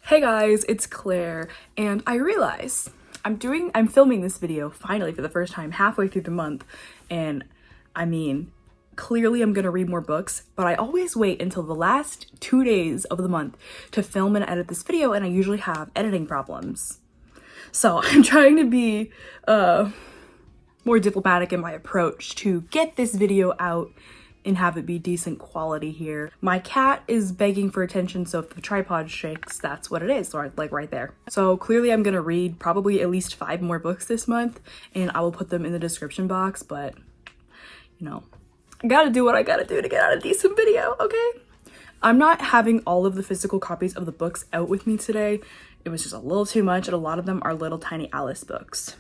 Hey guys, it's Claire, and I realize I'm filming this video finally for the first time halfway through the month, and I mean, clearly I'm gonna read more books, but I always wait until the last 2 days of the month to film and edit this video, and I usually have editing problems. So I'm trying to be more diplomatic in my approach to get this video out and have it be decent quality here. My cat is begging for attention, so if the tripod shakes, that's what it is, or like right there. So clearly I'm gonna read probably at least 5 more books this month, and I will put them in the description box, but you know, I gotta do what I gotta do to get out a decent video, okay? I'm not having all of the physical copies of the books out with me today. It was just a little too much, and a lot of them are little tiny Alice books.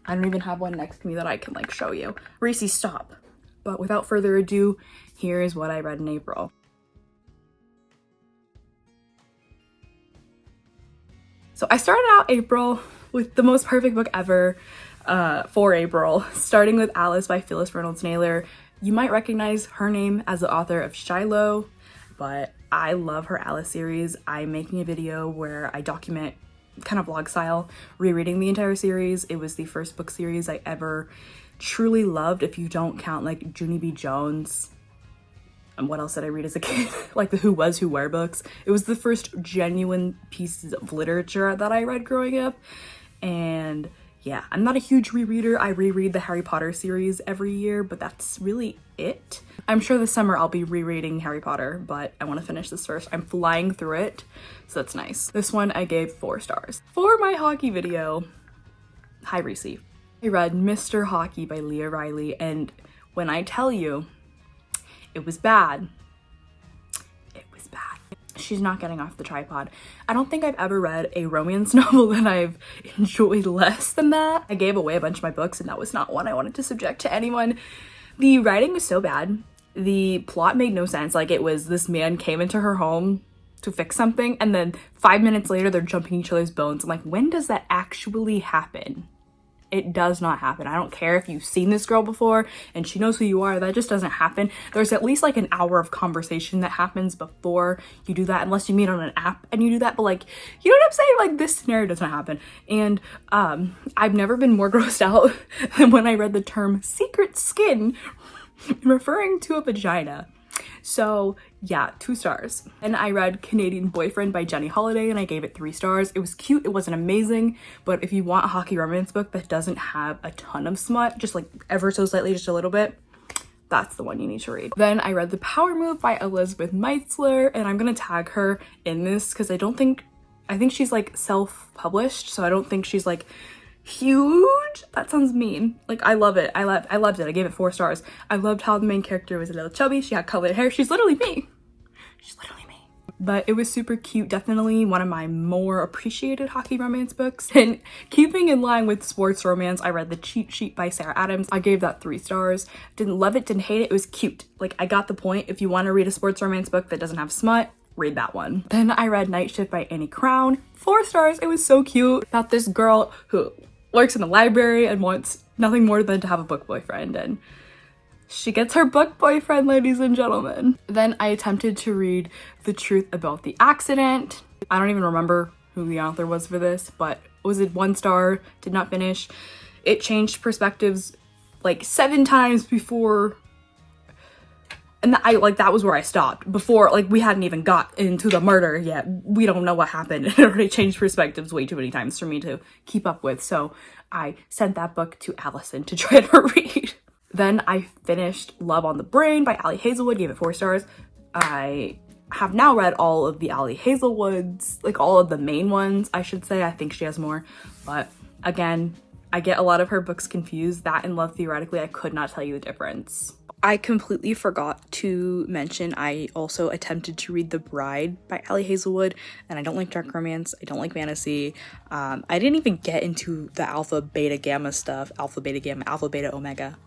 I don't even have one next to me that I can like show you. Reese, stop. But without further ado, here is what I read in April. So I started out April with the most perfect book ever for April, starting with Alice by Phyllis Reynolds Naylor. You might recognize her name as the author of Shiloh, but I love her Alice series. I'm making a video where I document, kind of vlog style, rereading the entire series. It was the first book series I ever truly loved, if you don't count like Junie B. Jones. And what else did I read as a kid? Like the Who Was Who Were books. It was the first genuine pieces of literature that I read growing up. And yeah, I'm not a huge rereader. I reread the Harry Potter series every year, but that's really it. I'm sure this summer I'll be rereading Harry Potter, but I want to finish this first. I'm flying through it, so that's nice. This one I gave 4 stars. For my hockey video, hi Reese, I read Mr. Hockey by Leah Riley, and when I tell you it was bad, it was bad. She's not getting off the tripod. I don't think I've ever read a romance novel that I've enjoyed less than that. I gave away a bunch of my books, and that was not one I wanted to subject to anyone. The writing was so bad. The plot made no sense. Like, it was this man came into her home to fix something, and then 5 minutes later they're jumping each other's bones. I'm like, when does that actually happen? It does not happen. I don't care if you've seen this girl before and she knows who you are. That just doesn't happen. There's at least like an hour of conversation that happens before you do that, unless you meet on an app and you do that. But like, you know what I'm saying? Like, this scenario doesn't happen. And I've never been more grossed out than when I read the term secret skin referring to a vagina. So yeah, 2 stars. And I read Canadian Boyfriend by Jenny Holiday, and I gave it 3 stars. It was cute, it wasn't amazing, but if you want a hockey romance book that doesn't have a ton of smut, just like ever so slightly, just a little bit, that's the one you need to read. Then I read The Power Move by Elizabeth Meitzler, and I'm gonna tag her in this because I think she's like self-published, so I don't think she's like huge. That sounds mean. Like, I love it. I loved it. I gave it 4 stars. I loved how the main character was a little chubby. She had colored hair. She's literally me. She's literally me. But it was super cute. Definitely one of my more appreciated hockey romance books. And keeping in line with sports romance, I read The Cheat Sheet by Sarah Adams. I gave that 3 stars. Didn't love it, didn't hate it. It was cute. Like, I got the point. If you want to read a sports romance book that doesn't have smut, read that one. Then I read Night Shift by Annie Crown. 4 stars. It was so cute. About this girl who works in the library and wants nothing more than to have a book boyfriend, and she gets her book boyfriend, ladies and gentlemen. Then I attempted to read The Truth About the Accident. I don't even remember who the author was for this, but was it 1 star? Did not finish. It changed perspectives like 7 times before, and that was where I stopped. Before, like, we hadn't even got into the murder yet. We don't know what happened. It already changed perspectives way too many times for me to keep up with. So I sent that book to Allison to try to read. Then I finished Love on the Brain by Ali Hazelwood, gave it 4 stars. I have now read all of the Ali Hazelwoods, like all of the main ones, I should say. I think she has more. But again, I get a lot of her books confused. That and Love Theoretically, I could not tell you the difference. I completely forgot to mention I also attempted to read The Bride by Ali Hazelwood, and I don't like dark romance, I don't like fantasy. I didn't even get into the alpha, beta, gamma stuff. Alpha, beta, gamma, alpha, beta, omega.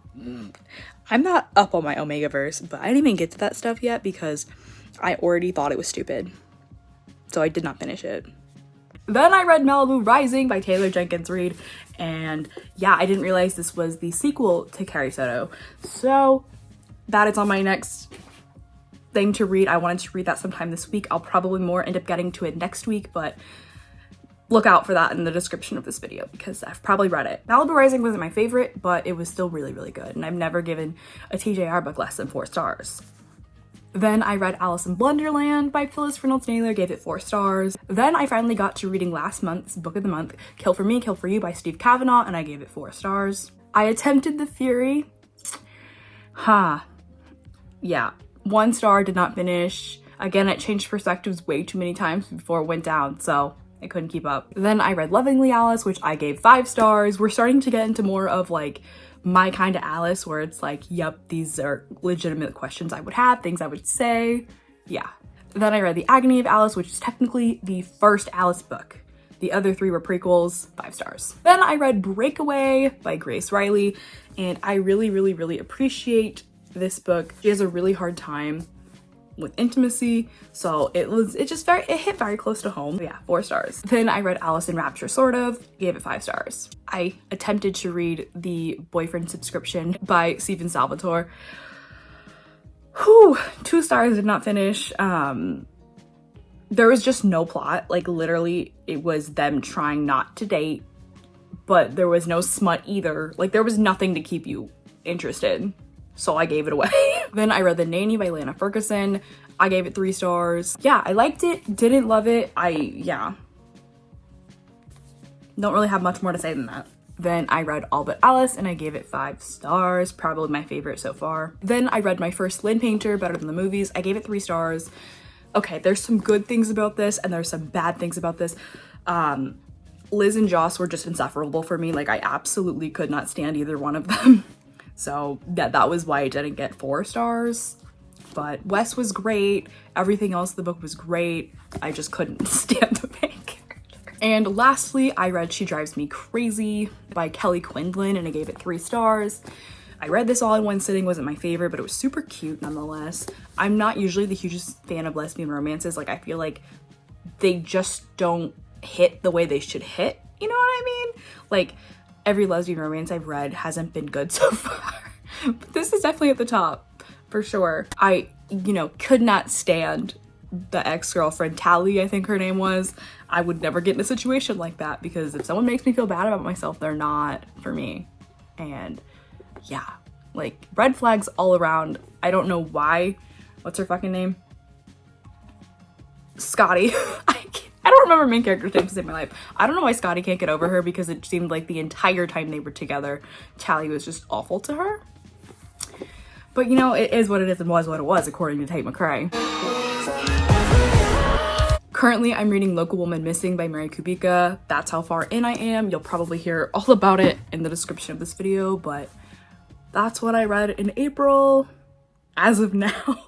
I'm not up on my omega verse, but I didn't even get to that stuff yet because I already thought it was stupid. So I did not finish it. Then I read Malibu Rising by Taylor Jenkins Reid, and yeah, I didn't realize this was the sequel to Carrie Soto. So that is on my next thing to read. I wanted to read that sometime this week. I'll probably end up getting to it next week, but look out for that in the description of this video because I've probably read it. Malibu Rising wasn't my favorite, but it was still really, really good. And I've never given a TJR book less than 4 stars. Then I read Alice in Blunderland by Phyllis Reynolds Naylor, gave it 4 stars. Then I finally got to reading last month's book of the month, Kill for Me, Kill for You by Steve Kavanaugh, and I gave it 4 stars. I attempted The Fury. Yeah, 1 star, did not finish. Again, it changed perspectives way too many times before it went down, so I couldn't keep up. Then I read Lovingly Alice, which I gave 5 stars. We're starting to get into more of like my kind of Alice, where it's like, yep, these are legitimate questions I would have, things I would say. Yeah. Then I read The Agony of Alice, which is technically the first Alice book. The other 3 were prequels, 5 stars. Then I read Breakaway by Grace Riley, and I really, really, really appreciate this book. She has a really hard time with intimacy, so it hit very close to home. Yeah, 4 stars. Then I read Alice in Rapture, sort of, gave it 5 stars. I attempted to read The Boyfriend Subscription by Stephen Salvatore. 2 stars, did not finish. There was just no plot. Like literally it was them trying not to date, but there was no smut either. Like there was nothing to keep you interested. So I gave it away. Then I read The Nanny by Lana Ferguson. I gave it 3 stars. Yeah, I liked it, didn't love it. Yeah. Don't really have much more to say than that. Then I read All But Alice and I gave it 5 stars, probably my favorite so far. Then I read my first Lynn Painter, Better Than the Movies. I gave it 3 stars. Okay, there's some good things about this and there's some bad things about this. Liz and Joss were just insufferable for me. Like I absolutely could not stand either one of them. So yeah, that was why I didn't get 4 stars. But Wes was great. Everything else in the book was great. I just couldn't stand the main character. And lastly, I read She Drives Me Crazy by Kelly Quinlan and I gave it 3 stars. I read this all in one sitting, wasn't my favorite, but it was super cute nonetheless. I'm not usually the hugest fan of lesbian romances. Like I feel like they just don't hit the way they should hit. You know what I mean? Like every lesbian romance I've read hasn't been good so far. But this is definitely at the top, for sure. I, could not stand the ex-girlfriend, Tally, I think her name was. I would never get in a situation like that because if someone makes me feel bad about myself, they're not for me. And yeah, like red flags all around. I don't know why. What's her fucking name? Scotty. I don't remember main character's names to save my life. I don't know why Scotty can't get over her because it seemed like the entire time they were together, Tally was just awful to her. But it is what it is and was what it was, according to Tate McRae. Currently, I'm reading Local Woman Missing by Mary Kubica. That's how far in I am. You'll probably hear all about it in the description of this video, but that's what I read in April as of now.